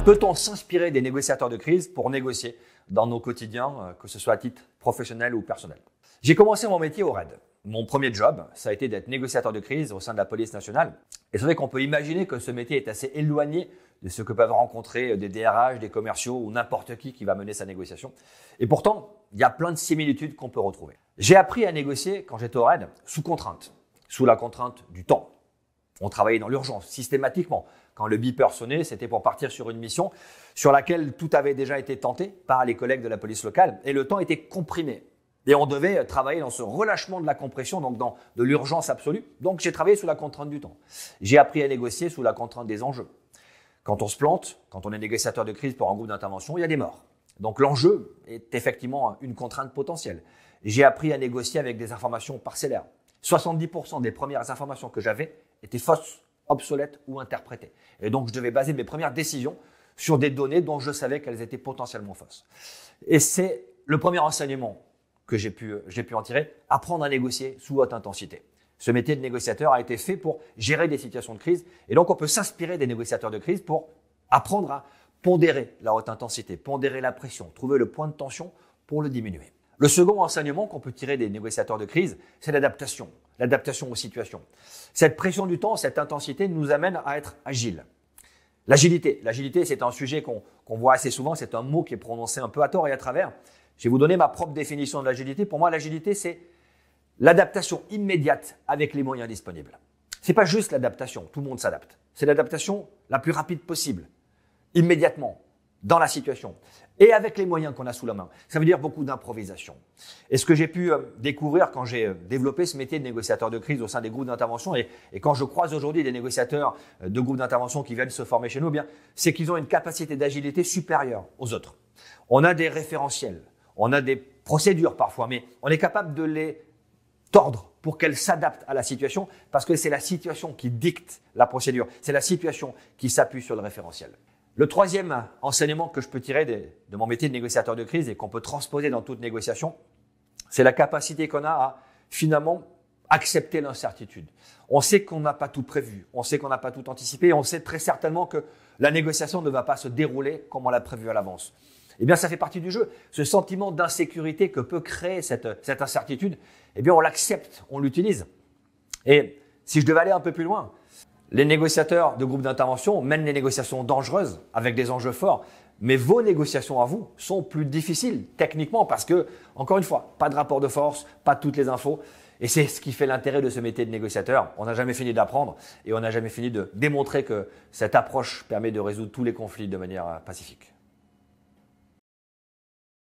Peut-on s'inspirer des négociateurs de crise pour négocier dans nos quotidiens, que ce soit à titre professionnel ou personnel? J'ai commencé mon métier au RAID. Mon premier job, ça a été d'être négociateur de crise au sein de la police nationale. Et c'est vrai qu'on peut imaginer que ce métier est assez éloigné de ce que peuvent rencontrer des DRH, des commerciaux ou n'importe qui va mener sa négociation. Et pourtant, il y a plein de similitudes qu'on peut retrouver. J'ai appris à négocier quand j'étais au RAID sous contrainte, sous la contrainte du temps. On travaillait dans l'urgence, systématiquement. Quand le beeper sonnait, c'était pour partir sur une mission sur laquelle tout avait déjà été tenté par les collègues de la police locale et le temps était comprimé. Et on devait travailler dans ce relâchement de la compression, donc dans de l'urgence absolue. Donc j'ai travaillé sous la contrainte du temps. J'ai appris à négocier sous la contrainte des enjeux. Quand on se plante, quand on est négociateur de crise pour un groupe d'intervention, il y a des morts. Donc l'enjeu est effectivement une contrainte potentielle. J'ai appris à négocier avec des informations parcellaires. 70% des premières informations que j'avais étaient fausses, obsolètes ou interprétées. Et donc, je devais baser mes premières décisions sur des données dont je savais qu'elles étaient potentiellement fausses. Et c'est le premier enseignement que j'ai pu en tirer, apprendre à négocier sous haute intensité. Ce métier de négociateur a été fait pour gérer des situations de crise. Et donc, on peut s'inspirer des négociateurs de crise pour apprendre à pondérer la haute intensité, pondérer la pression, trouver le point de tension pour le diminuer. Le second enseignement qu'on peut tirer des négociateurs de crise, c'est l'adaptation aux situations. Cette pression du temps, cette intensité nous amène à être agiles. L'agilité, c'est un sujet qu'on voit assez souvent, c'est un mot qui est prononcé un peu à tort et à travers. Je vais vous donner ma propre définition de l'agilité. Pour moi, l'agilité, c'est l'adaptation immédiate avec les moyens disponibles. C'est pas juste l'adaptation, tout le monde s'adapte. C'est l'adaptation la plus rapide possible, immédiatement, dans la situation et avec les moyens qu'on a sous la main. Ça veut dire beaucoup d'improvisation. Et ce que j'ai pu découvrir quand j'ai développé ce métier de négociateur de crise au sein des groupes d'intervention et quand je croise aujourd'hui des négociateurs de groupes d'intervention qui viennent se former chez nous, bien, c'est qu'ils ont une capacité d'agilité supérieure aux autres. On a des référentiels, on a des procédures parfois, mais on est capable de les tordre pour qu'elles s'adaptent à la situation parce que c'est la situation qui dicte la procédure, c'est la situation qui s'appuie sur le référentiel. Le troisième enseignement que je peux tirer de mon métier de négociateur de crise et qu'on peut transposer dans toute négociation, c'est la capacité qu'on a à finalement accepter l'incertitude. On sait qu'on n'a pas tout prévu, on sait qu'on n'a pas tout anticipé, et on sait très certainement que la négociation ne va pas se dérouler comme on l'a prévu à l'avance. Eh bien, ça fait partie du jeu. Ce sentiment d'insécurité que peut créer cette incertitude, eh bien, on l'accepte, on l'utilise. Et si je devais aller un peu plus loin, les négociateurs de groupes d'intervention mènent des négociations dangereuses avec des enjeux forts, mais vos négociations à vous sont plus difficiles techniquement parce que, encore une fois, pas de rapport de force, pas toutes les infos. Et c'est ce qui fait l'intérêt de ce métier de négociateur. On n'a jamais fini d'apprendre et on n'a jamais fini de démontrer que cette approche permet de résoudre tous les conflits de manière pacifique.